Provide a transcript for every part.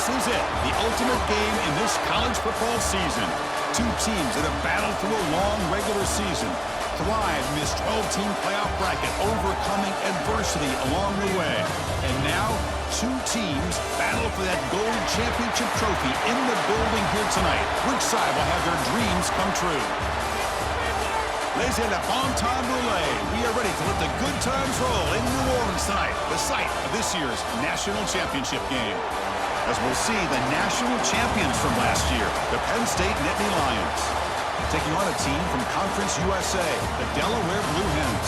This is it, the ultimate game in this college football season. Two teams that have battled through a long regular season, thrived in this 12-team playoff bracket, overcoming adversity along the way. And now, two teams battle for that gold championship trophy in the building here tonight. Which side will have their dreams come true? Laissez le bon temps rouler. We are ready to let the good times roll in New Orleans tonight, the site of this year's national championship game. As we'll see the national champions from last year, the Penn State Nittany Lions, taking on a team from Conference USA, the Delaware Blue Hens.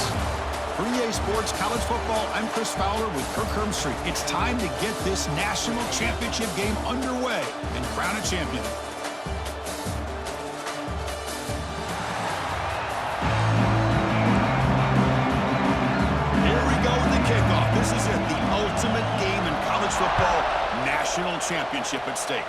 For EA Sports College Football, I'm Chris Fowler with Kirk Herbstreit. It's time to get this national championship game underway and crown a champion. Here we go with the kickoff. This is it, the ultimate game in college football, national championship at stake.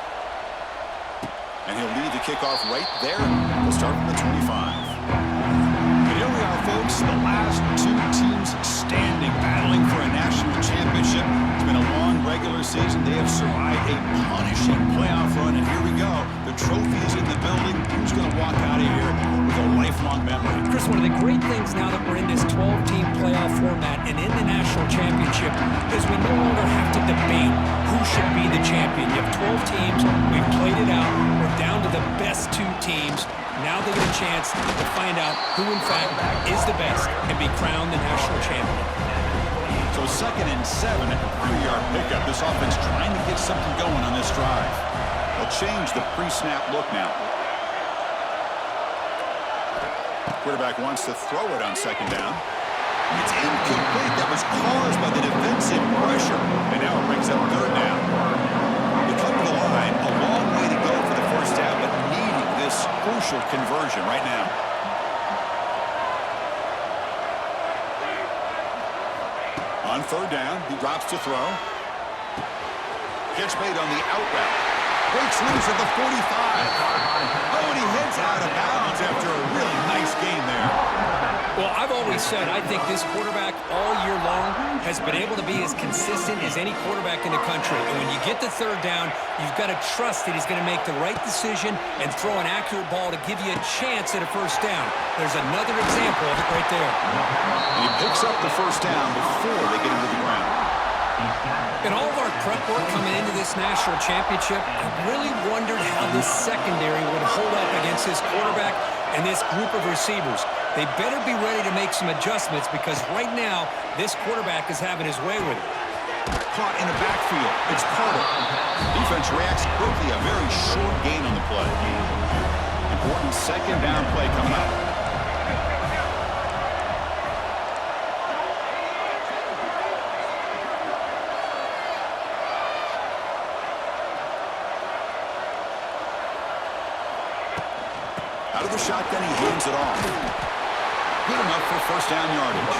And he'll lead the kickoff right there. We'll start from the 25. And here we are, folks, the last two teams standing, battling for a national championship. It's been a long regular season. They have survived a punishing playoff run, and here we go. The trophy is in the building. Who's going to walk out of here with a lifelong memory? Chris, one of the great things now that we're in this 12-team playoff format and in the national championship is we no longer have to debate who should be the champion. You have 12 teams. We've played it out. We're down to the best two teams. Now they get a chance to find out who, in fact, is the best and be crowned the national champion. So 2nd and 7 at the 3-yard pickup. This offense trying to get something going on this drive. They'll change the pre-snap look now. Quarterback wants to throw it on 2nd down. It's incomplete. That was caused by the defensive pressure. And now it brings up 3rd down. They come to the line. A long way to go for the first down, but needing this crucial conversion right now. On 3rd down, he drops to throw. Catch made on the out route. Breaks loose at the 45. Oh, and he heads out of bounds after a really nice game there. Well, I've always said I think this quarterback all year long has been able to be as consistent as any quarterback in the country. And when you get to 3rd down, you've got to trust that he's going to make the right decision and throw an accurate ball to give you a chance at a first down. There's another example of it right there. And he picks up the first down before they get him to the ground. In all of our prep work coming into this national championship, I really wondered how this secondary would hold up against this quarterback and this group of receivers. They better be ready to make some adjustments because right now, this quarterback is having his way with it. Caught in the backfield. It's Porter. Defense reacts quickly. A very short gain on the play. Important 2nd down play coming up. Out of the shotgun, he hands it off. Good enough for first down yardage.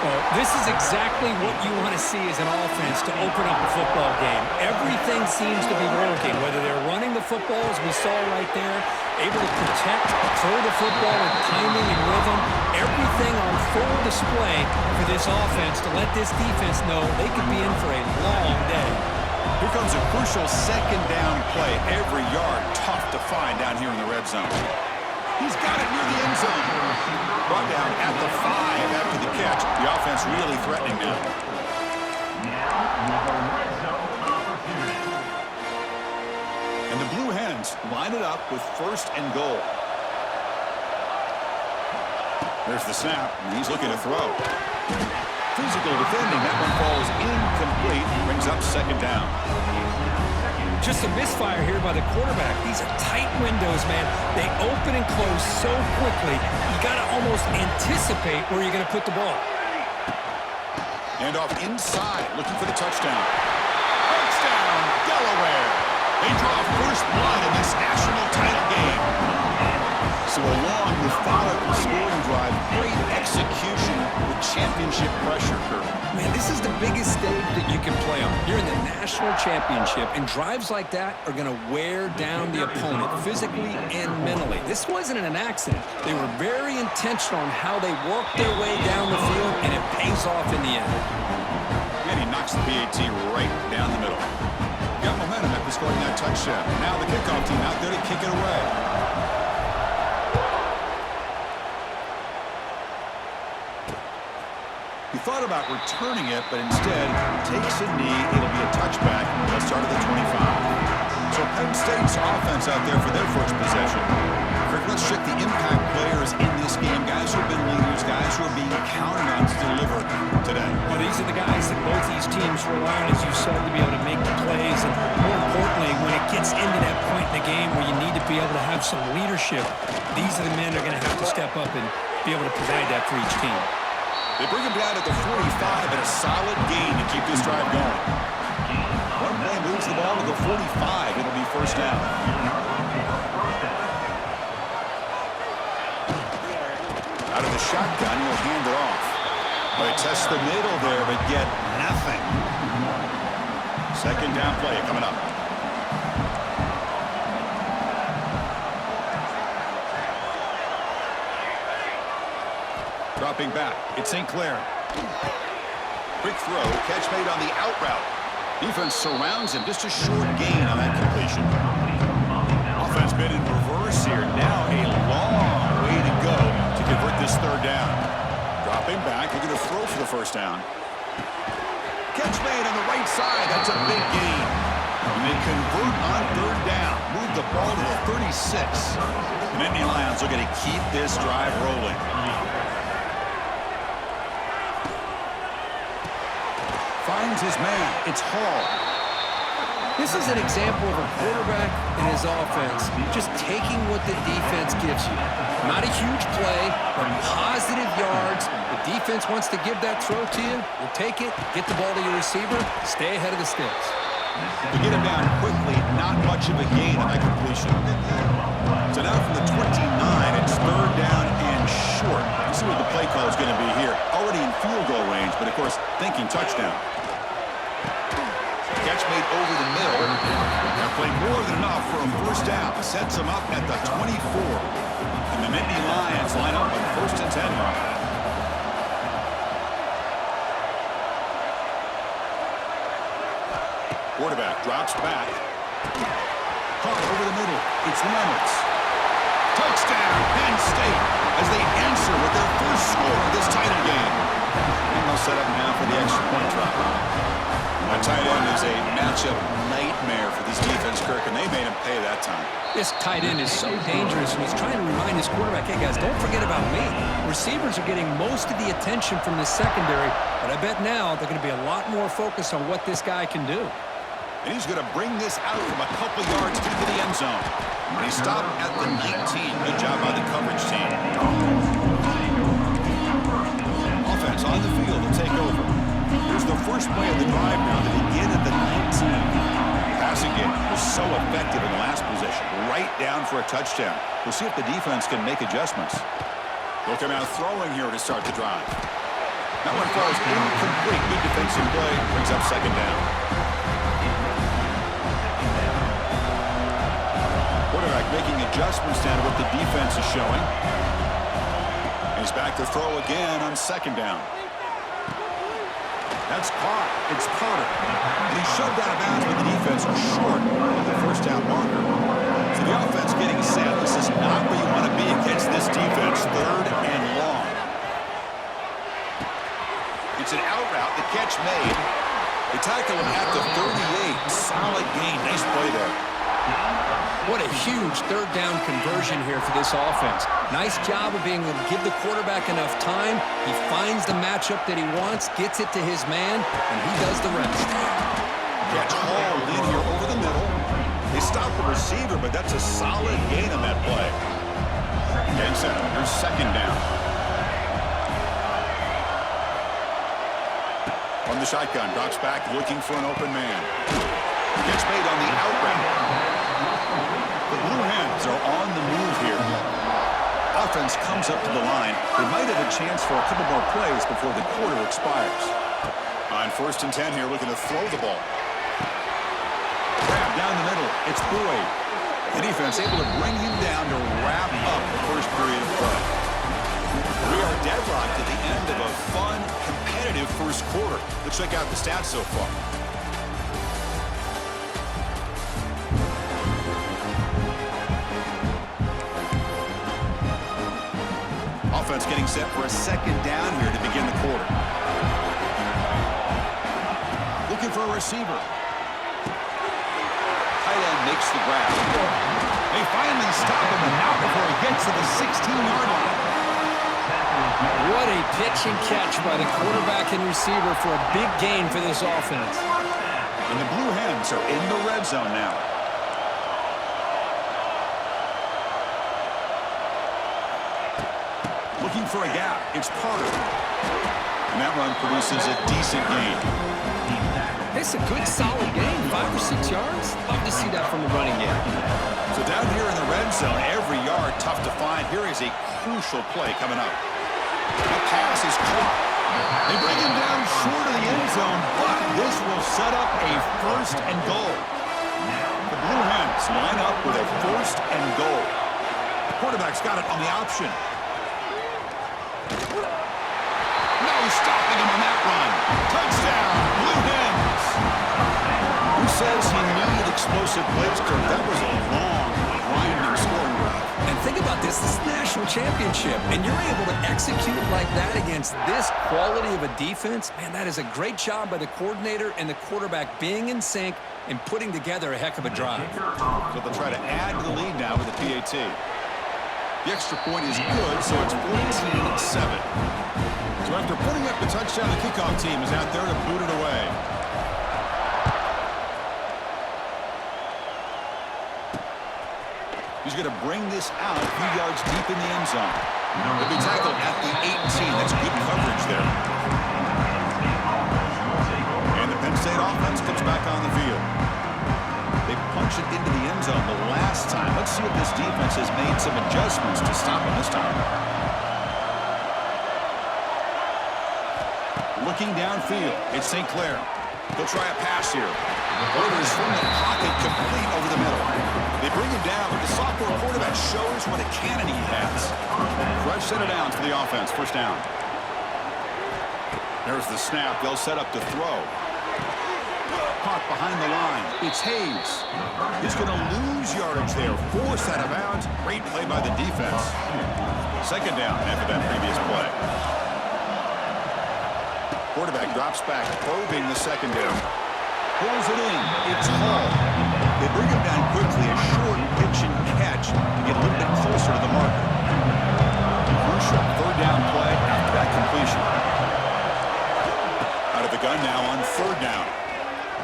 Well, this is exactly what you want to see as an offense to open up a football game. Everything seems to be working, whether they're running the football, as we saw right there, able to protect, throw the football with timing and rhythm, everything on full display for this offense to let this defense know they could be in for a long day. Here comes a crucial 2nd down play. Every yard tough to find down here in the red zone. He's got it near the end zone. Brought down at the 5 after the catch. The offense really threatening now. And the Blue Hens line it up with 1st and goal. There's the snap, and he's looking to throw. Physical defending. That one falls incomplete. Brings up 2nd down. Just a misfire here by the quarterback. These are tight windows, man. They open and close so quickly. You got to almost anticipate where you're going to put the ball. Hand off inside, looking for the touchdown. Touchdown, Delaware. They draw first blood in this national title game. So a long, methodical scoring drive, great execution with championship pressure, Kirk. Man, this is the biggest stage that you can play on. You're in the national championship, and drives like that are going to wear down the opponent physically and mentally. This wasn't an accident. They were very intentional on how they worked their way down the field, and it pays off in the end. And he knocks the PAT right down the middle. Got in scoring that touchdown. Now the kickoff team out there to kick it away. He thought about returning it, but instead takes a knee. It'll be a touchback. They'll start at the 25. So Penn State's offense out there for their first possession. Kirk, let's check the impact players in this game. Guys who have been leaders, guys who are being counted on to deliver today. Well, these are the guys that both these teams rely on, as you said, to be able to make the plays. And more importantly, when it gets into that point in the game where you need to be able to have some leadership, these are the men that are going to have to step up and be able to provide that for each team. They bring him down at the 45 and a solid gain to keep this drive going. One play moves the ball to the 45. It'll be first down. Out of the shotgun, he'll hand it off. They test the middle there, but get nothing. Second down play coming up. Dropping back, it's St. Clair. Quick throw, catch made on the out route. Defense surrounds him, just a short gain on that completion. Offense been in reverse here. Now a long way to go to convert this third down. Dropping back, they're going to throw for the first down. Catch made on the right side, that's a big gain. And they convert on third down. Move the ball to the 36. The Nittany Lions are going to keep this drive rolling. Finds his man. It's Hall. This is an example of a quarterback and his offense just taking what the defense gives you. Not a huge play, but positive yards. The defense wants to give that throw to you. You'll take it, get the ball to your receiver, stay ahead of the sticks. To get him down quickly, not much of a gain on that completion. So now from the 29, it's third down and short. You see what the play call is going to be here. Already in field goal range, but of course, thinking touchdown. Catch made over the middle. That played more than enough for a first down. Sets him up at the 24. And the Nittany Lions line up on first and 10. Quarterback drops back. Caught over the middle. It's Leonards. Touchdown, Penn State, as they answer with their first score of this title game. And they'll set up now for the extra point drop. A tight end is a matchup nightmare for this defense, Kirk, and they made him pay that time. This tight end is so dangerous, and he's trying to remind his quarterback, hey, guys, don't forget about me. Receivers are getting most of the attention from the secondary, but I bet now they're going to be a lot more focused on what this guy can do. And he's going to bring this out from a couple yards into the end zone. And he stopped at the 19. Good job by the coverage team. Offense on the field to take over. Here's the first play of the drive now to begin at the 19. Passing game was so effective in the last possession. Right down for a touchdown. We'll see if the defense can make adjustments. They'll come out throwing here to start the drive. That one falls incomplete. Good defensive play. Brings up second down. Quarterback making adjustments down to what the defense is showing. He's back to throw again on second down. That's caught. It's Carter. And he shoved out of bounds, but the defense was short of the first down marker. So the offense getting set. This is not where you want to be against this defense. Third and long. It's an out route. The catch made. They tackle him at the 38. Solid gain. Nice play there. What a huge third down conversion here for this offense. Nice job of being able to give the quarterback enough time. He finds the matchup that he wants, gets it to his man, and he does the rest. Catch hauled in here over the middle. They stop the receiver, but that's a solid gain on that play. Game set. Here's second down. From the shotgun, drops back, looking for an open man. Catch made on the out route. The Blue Hens are on the move here. Offense comes up to the line. They might have a chance for a couple more plays before the quarter expires. On first and 10 here, looking to throw the ball. Grab down the middle. It's Boyd. The defense able to bring him down to wrap up the first period of play. We are deadlocked at the end of a fun, competitive first quarter. Let's check out the stats so far. Offense getting set for a second down here to begin the quarter. Looking for a receiver. Tight end makes the grab. They finally stop him, and not before he gets to the 16-yard line. What a pitch and catch by the quarterback and receiver for a big gain for this offense. And the Blue Hens are in the red zone now. Looking for a gap. It's Carter. And that run produces a decent gain. It's a good, solid gain. 5 or 6 yards. Love to see that from the running game. So down here in the red zone, every yard tough to find. Here is a crucial play coming up. The pass is caught. They bring him down short of the end zone, but this will set up a first and goal. The Blue Hens line up with a first and goal. Quarterback's got it on the option. No stopping him on that run. Touchdown, Blue Hens. Who says he needed explosive plays, Kirk? That was a long, grinding scoring drive. And think about this is the national championship, and you're able to execute like that against this quality of a defense. Man, that is a great job by the coordinator and the quarterback being in sync and putting together a heck of a drive. So they'll try to add to the lead now with the PAT. The extra point is good, so it's 14-7. So after putting up the touchdown, the kickoff team is out there to boot it away. He's going to bring this out a few yards deep in the end zone. He'll be tackled at the 18. That's good coverage there. And the Penn State offense comes back on the field. They punch it into the end zone the last time. Let's see if this defense has made some adjustments to stop him this time. Looking downfield, it's St. Clair. He'll try a pass here. Orders from the pocket complete over the middle. They bring him down, but the sophomore quarterback shows what a cannon he has. Fresh set of downs for the offense. First down. There's the snap. They'll set up to throw. Caught behind the line. It's Hayes. He's going to lose yardage there. Forced out of bounds. Great play by the defense. Second down after that previous play. Quarterback drops back, probing the secondary. Pulls it in. It's Hall. They bring him down quickly. A short pitch and catch to get a little bit closer to the marker. Crucial third down play after that completion. Out of the gun now on third down.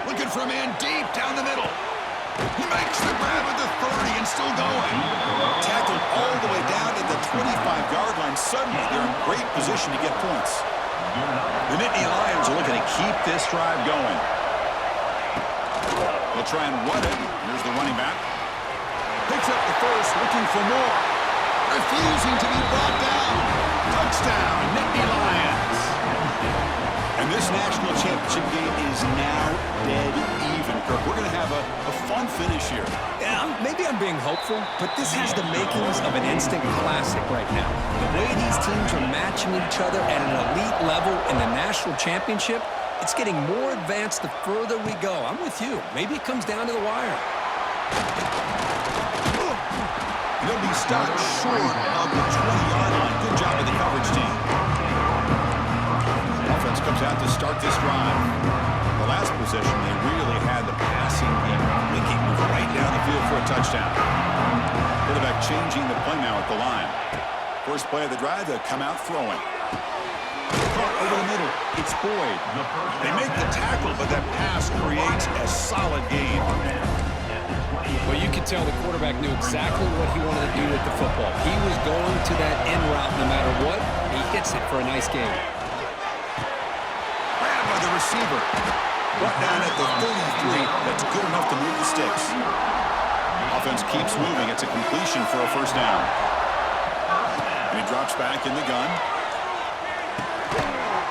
Looking for a man deep down the middle. He makes the grab at the 30 and still going. Tackled all the way down to the 25-yard line. Suddenly, they're in great position to get points. The Nittany Lions are looking to keep this drive going. They'll try and run it. Here's the running back. Picks up the first, looking for more. Refusing to be brought down. Touchdown, Nittany Lions. And this national championship game is now dead even, Kirk. We're going to have a fun finish here. Yeah, maybe I'm being hopeful, but this has the makings of an instant classic right now. The way these teams are matching each other at an elite level in the national championship, it's getting more advanced the further we go. I'm with you. Maybe it comes down to the wire. He'll be stopped short of the 20-yard line. Good job of the coverage team. Offense comes out to start this drive. The last possession, they really had the passing game clicking, moving right down the field for a touchdown. Quarterback changing the play now at the line. First play of the drive, they'll come out throwing. Caught over the middle. It's Boyd. They make the tackle, but that pass creates a solid gain. Well, you could tell the quarterback knew exactly what he wanted to do with the football. He was going to that end route no matter what. He hits it for a nice gain. Grabbed by the receiver. Brought down at the 33. That's good enough to move the sticks. Offense keeps moving. It's a completion for a first down. And he drops back in the gun.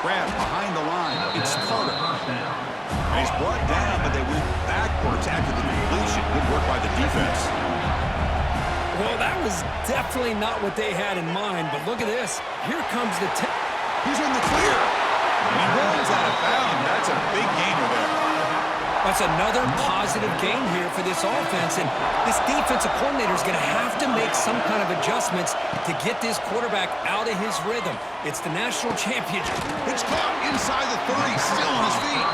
Grab behind the line. It's Carter. And he's brought down, but they went backwards after the completion. Good work by the defense. Well, that was definitely not what they had in mind, but look at this. Here comes the He's in the clear. And he runs out of bounds. That's a big gainer there. That's another positive game here for this offense, and this defensive coordinator is going to have to make some kind of adjustments to get this quarterback out of his rhythm. It's the national championship. It's caught inside the 30, still on his feet.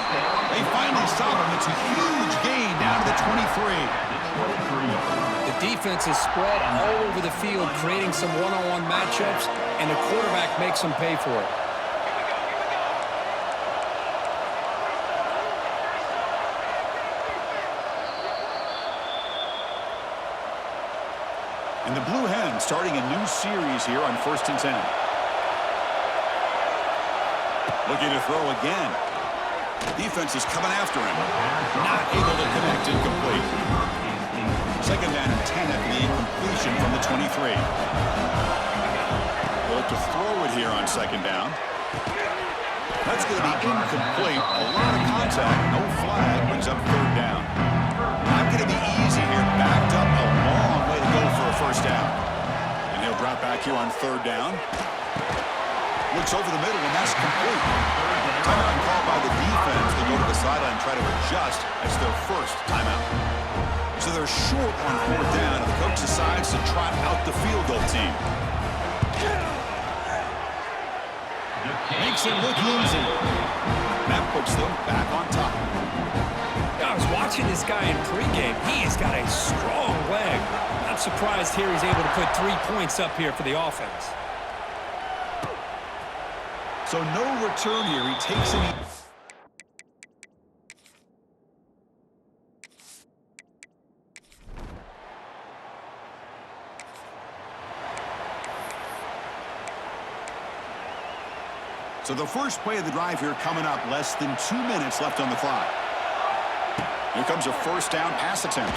They finally stop him. It's a huge gain down to the 23. The defense is spread all over the field, creating some one-on-one matchups, and the quarterback makes them pay for it. And the Blue Hens starting a new series here on 1st and 10. Looking to throw again. Defense is coming after him. Not able to connect, incomplete. 2nd down and 10 after the incompletion from the 23. Look to throw it here on 2nd down. That's going to be incomplete. A lot of contact. No flag. Brings up 3rd down. Not going to be easy here. Backed up a long way to go for a 1st down. And he'll drop back here on 3rd down. Looks over the middle, and that's complete. Timeout called by the defense. They go to the sideline and try to adjust. That's their 1st timeout. So they're short on 4th down, and the coach decides to trot out the field goal team. Makes it look easy. That puts them back on top. I was watching this guy in pregame. He's got a strong leg. Not surprised here he's able to put 3 points up here for the offense. So no return here. He takes it. So the first play of the drive here coming up. Less than 2 minutes left on the clock. Here comes a 1st down pass attempt.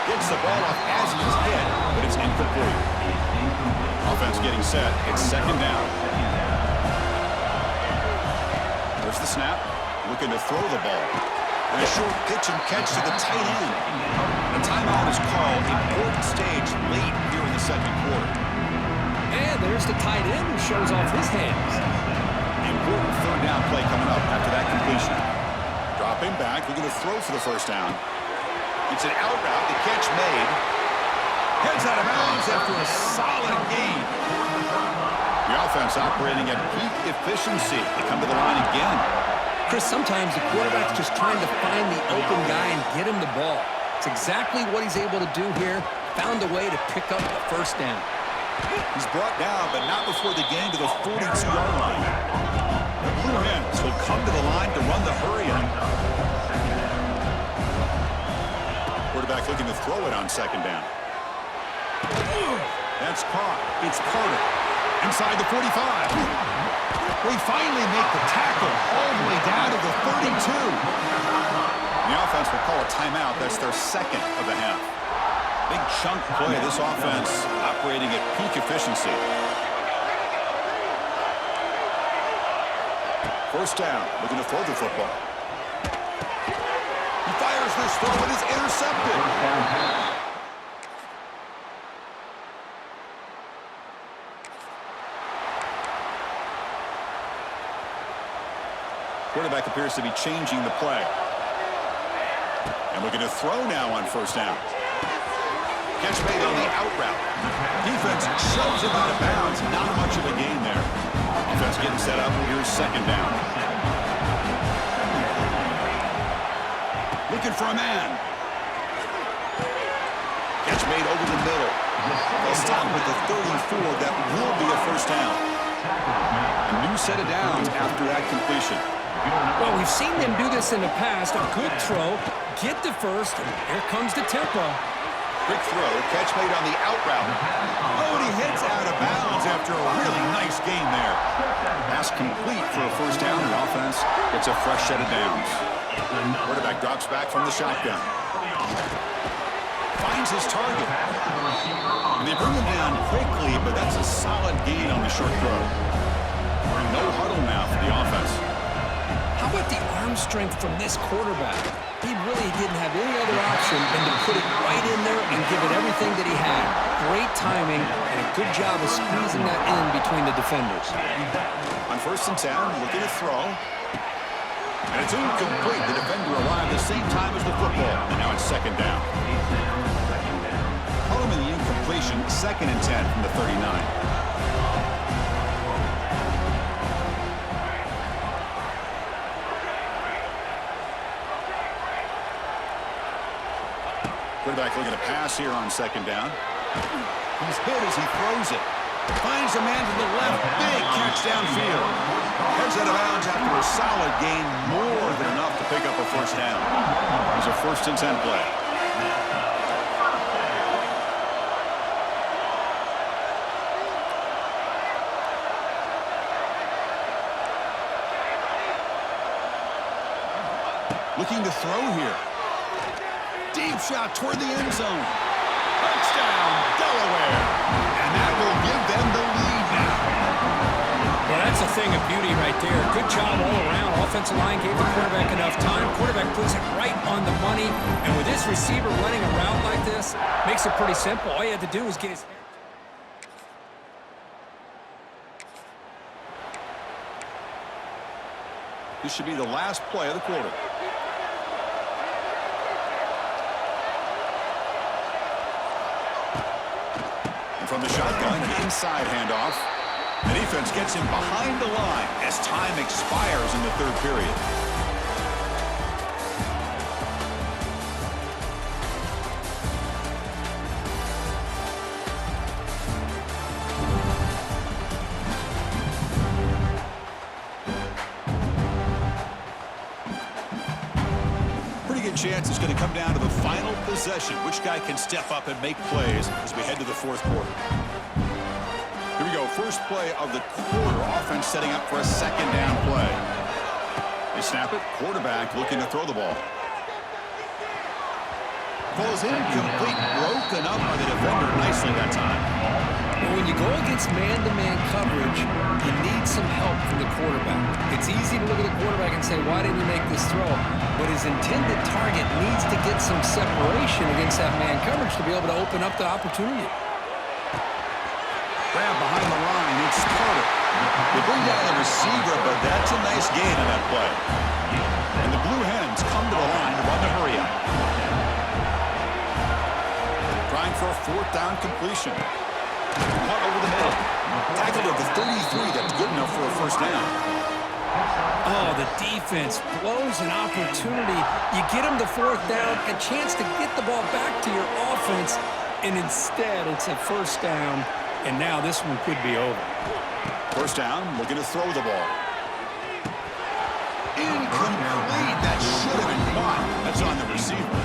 Gets the ball off as he's hit, but it's incomplete. Offense getting set. It's 2nd down. There's the snap. Looking to throw the ball. And a short pitch and catch to the tight end. A timeout is called. Important stage late here in the 2nd quarter. And there's the tight end who shows off his hands. Important 3rd down play coming up after that completion. Dropping back, looking to throw for the 1st down. It's an out route, the catch made. Heads out of bounds after a solid gain. The offense operating at peak efficiency. They come to the line again. Chris, sometimes the quarterback's just trying to find the open guy and get him the ball. It's exactly what he's able to do here. Found a way to pick up the 1st down. He's brought down, but not before the gain to the 42-yard line. The Blue Hens will come to the line to run the hurry-up. Quarterback looking to throw it on 2nd down. That's caught. It's Carter. Inside the 45. We finally make the tackle all the way down to the 32. The offense will call a timeout. That's their 2nd of the half. Big chunk play. This offense operating at peak efficiency. 1st down. Looking to throw the football. He fires this throw. It is intercepted. Quarterback appears to be changing the play. And looking to throw now on 1st down. Catch made on the out route. Defense shoves him out of bounds. Not much of a gain there. Offense getting set up. Here's 2nd down. Looking for a man. Catch made over the middle. They'll stop with the 34. That will be a 1st down. A new set of downs after that completion. Well, we've seen them do this in the past. A good throw, get the 1st, and here comes the tempo. Quick throw, catch made on the out route. Oh, and he hits out of bounds after a really nice gain there. Pass complete for a 1st down, and offense gets a fresh set of downs. Quarterback drops back from the shotgun. Finds his target. And they bring him down quickly, but that's a solid gain on the short throw. No huddle now for the offense. How about the arm strength from this quarterback? He really didn't have any other option than to put it right in there and give it everything that he had. Great timing and a good job of squeezing that in between the defenders. On 1st and 10, looking to throw. And it's incomplete. The defender arrived the same time as the football. And now it's second down. Following the incompletion, 2nd and 10 from the 39. Quarterback looking to pass here on 2nd down. He's hit as he throws it. Finds a man to the left. Big catch downfield. Heads out of bounds after a solid gain. More than enough to pick up a first down. It's a 1st and 10 play. Looking to throw here. Deep shot toward the end zone. Touchdown, Delaware. And that will give them the lead now. Well, that's a thing of beauty right there. Good job all around. Offensive line gave the quarterback enough time. Quarterback puts it right on the money. And with this receiver running a route like this, makes it pretty simple. All you had to do was get his hair. This should be the last play of the quarter. From the shotgun, inside handoff. The defense gets him behind the line as time expires in the 3rd period. Pretty good chance it's going to come down to the final possession. Which guy can step up and make plays as we head to the 4th quarter. Here we go. First play of the quarter. Offense setting up for a 2nd down play. They snap it. Quarterback looking to throw the ball. Ball's incomplete. Broken up by the defender nicely that time. Well, when you go against man-to-man coverage, you need some help from the quarterback. It's easy to look at the quarterback and say, why didn't he make this throw? But his intended target needs to get some separation against that man coverage to be able to open up the opportunity. Grab behind the line. It's Carter. They bring down the receiver, but that's a nice gain on that play. And the Blue Hens come to the line to run the hurry up. Trying for a 4th down completion. Caught over the middle. Tackled at the 33. That's good enough for a first down. Oh, the defense blows an opportunity. You get them the 4th down, a chance to get the ball back to your offense, and instead it's a first down, and now this one could be over. First down, looking to throw the ball. Incomplete. That should have been caught. That's on the receiver.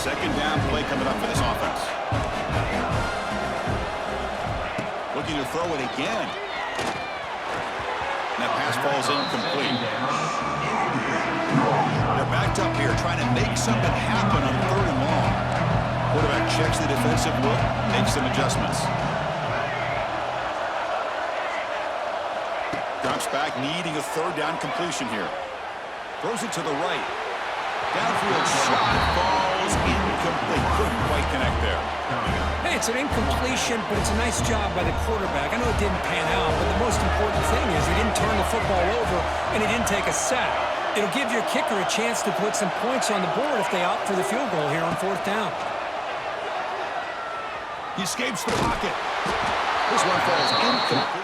2nd down play coming up for this offense. Looking to throw it again. And that pass ball is incomplete. They're backed up here trying to make something happen on 3rd and long. Quarterback checks the defensive look, makes some adjustments. Drops back, needing a 3rd down completion here. Throws it to the right. Downfield shot falls incomplete. Couldn't quite connect there. Hey, it's an incompletion, but it's a nice job by the quarterback. I know it didn't pan out, but the most important thing is he didn't turn the football over and he didn't take a sack. It'll give your kicker a chance to put some points on the board if they opt for the field goal here on 4th down. He escapes the pocket. This one falls incomplete.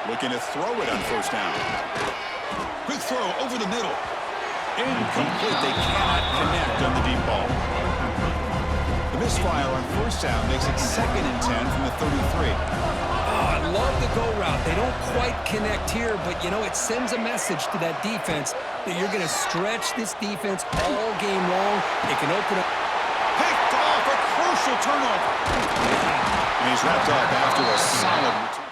Looking to throw it on first down. Quick throw over the middle. Incomplete. They cannot connect on the deep ball. The misfire on first down makes it 2nd and 10 from the 33. Oh, I love the go route. They don't quite connect here, but, you know, it sends a message to that defense that you're going to stretch this defense all game long. It can open up. Picked off a crucial turnover. And he's wrapped up after a solid return.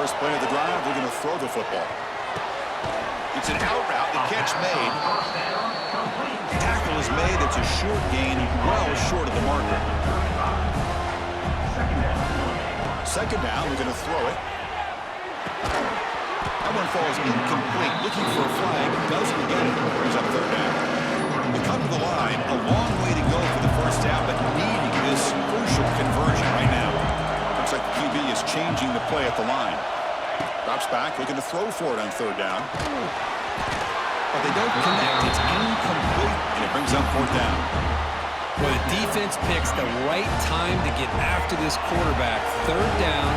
first play of the drive, they're going to throw the football. It's an out route. The catch made. Tackle is made. It's a short gain, well short of the marker. Second down, we're going to throw it. That one falls incomplete. Looking for a flag. Doesn't get it. Brings up third down. They come to the line. A long way to go for the first down, but needing this crucial conversion right now. Looks like the QB is changing the play at the line. Drops back, looking to throw for it on third down. But they don't connect. It's incomplete, and it brings up fourth down. Well, the defense picks the right time to get after this quarterback. Third down,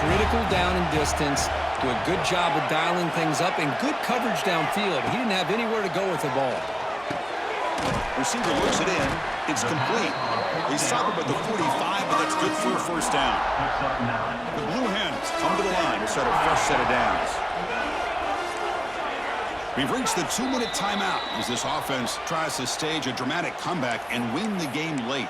critical down and distance. Do a good job of dialing things up and good coverage downfield. He didn't have anywhere to go with the ball. Receiver looks it in. It's complete. They stop him at the 45, but that's good for a first down. The Blue Hens come to the line to set a fresh set of downs. We've reached the 2-minute timeout as this offense tries to stage a dramatic comeback and win the game late.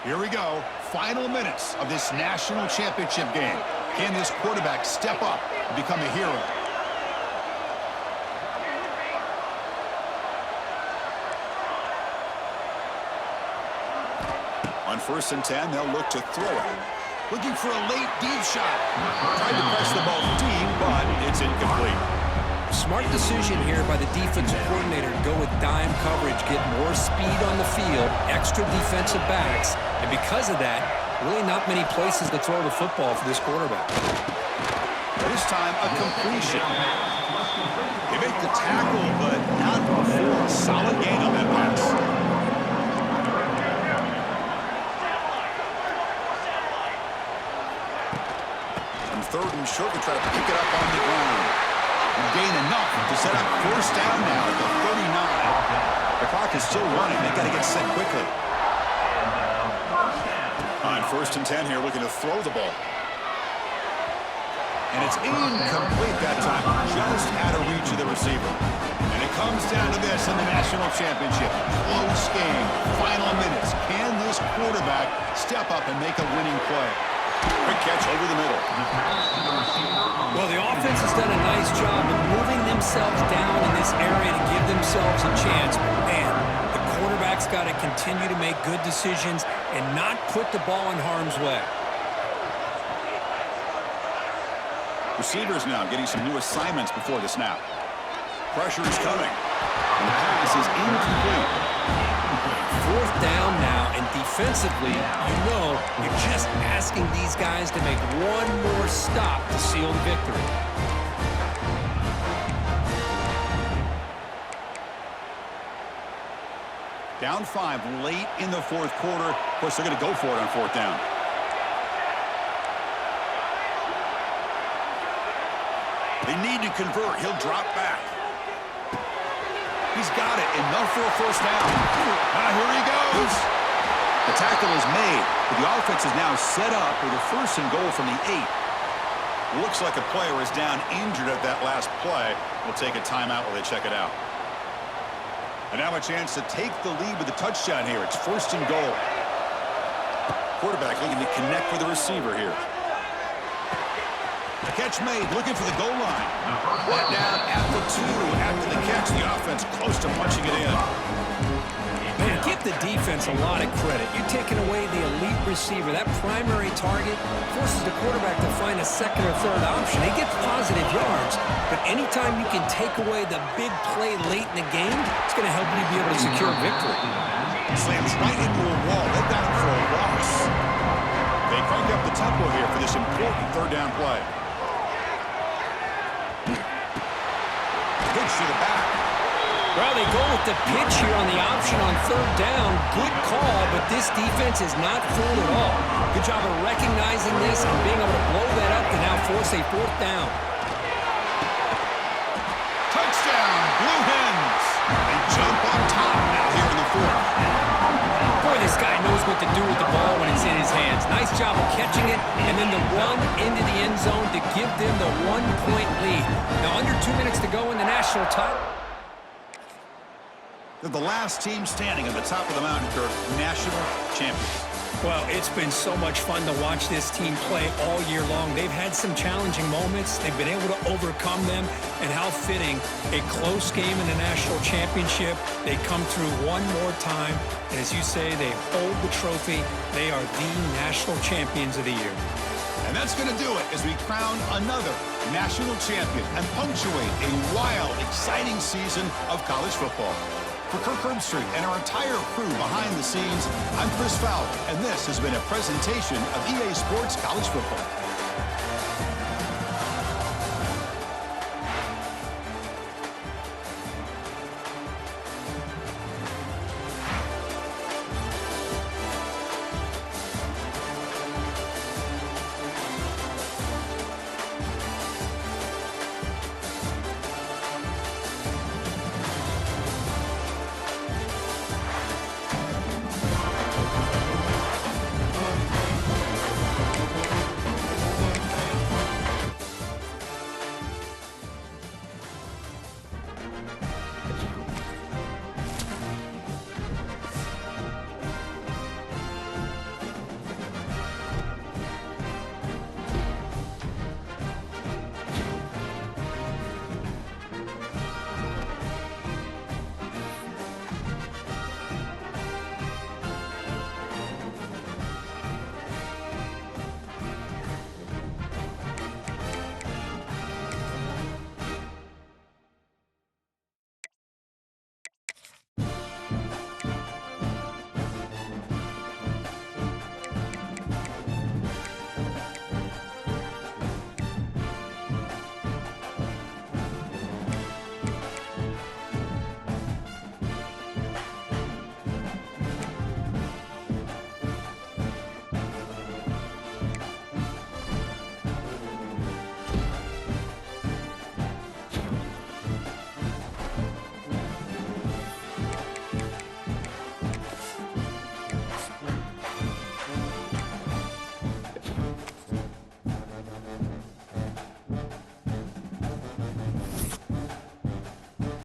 Here we go. Final minutes of this national championship game. Can this quarterback step up and become a hero? On 1st and 10, they'll look to throw it. Looking for a late deep shot. Tried to press the ball deep, but it's incomplete. Smart decision here by the defensive coordinator to go with dime coverage, get more speed on the field, extra defensive backs, and because of that, really not many places to throw the football for this quarterback. This time, a completion. They make the tackle, but not before a solid gain on that pass. Third and short, they try to pick it up on the ground. And gain enough to set up first down now at the 39. The clock is still running. They've got to get set quickly. On 1st and 10 here, looking to throw the ball. And it's incomplete that time. Just out of reach of the receiver. And it comes down to this in the national championship. Close game. Final minutes. Can this quarterback step up and make a winning play? Quick catch over the middle. Well, the offense has done a nice job of moving themselves down in this area to give themselves a chance. But, man, the quarterback's got to continue to make good decisions and not put the ball in harm's way. Receivers now getting some new assignments before the snap. Pressure is coming. And the pass is incomplete. Fourth down now, and defensively, you're just asking these guys to make one more stop to seal the victory. Down 5 late in the fourth quarter. Of course, they're going to go for it on fourth down. They need to convert. He'll drop back. He's got it. Enough for a first down. Here he goes. The tackle is made, but the offense is now set up with a 1st and goal from the 8. Looks like a player is down injured at that last play. We'll take a timeout while they check it out. And now a chance to take the lead with a touchdown here. It's 1st and goal. Quarterback looking to connect with the receiver here. Catch made, looking for the goal line. Brought down at the 2 after the catch. The offense close to punching it in. Man, give the defense a lot of credit. You're taking away the elite receiver. That primary target forces the quarterback to find a second or third option. He gets positive yards, but anytime you can take away the big play late in the game, it's going to help you be able to secure victory. Slams right into a wall. They've got him for a loss. They crank up the tempo here for this important third down play. Pitch to the back. Well, they go with the pitch here on the option on third down. Good call, but this defense is not fooled at all. Good job of recognizing this and being able to blow that up to now force a fourth down. Touchdown, Blue Hens. They jump on top now here in the fourth. Boy, this guy knows what to do with the ball when it's in his hands. Nice job of catching it and then the run into the end zone to give them the 1-point lead. Now, under 2 minutes to go in the national title. They're the last team standing at the top of the mountain, Kirk. National champions. Well, it's been so much fun to watch this team play all year long. They've had some challenging moments. They've been able to overcome them. And how fitting, a close game in the national championship. They come through one more time. And as you say, they hold the trophy. They are the national champions of the year. And that's going to do it as we crown another national champion and punctuate a wild, exciting season of college football. For Kirk Herbstreit and our entire crew behind the scenes, I'm Chris Fowler, and this has been a presentation of EA Sports College Football.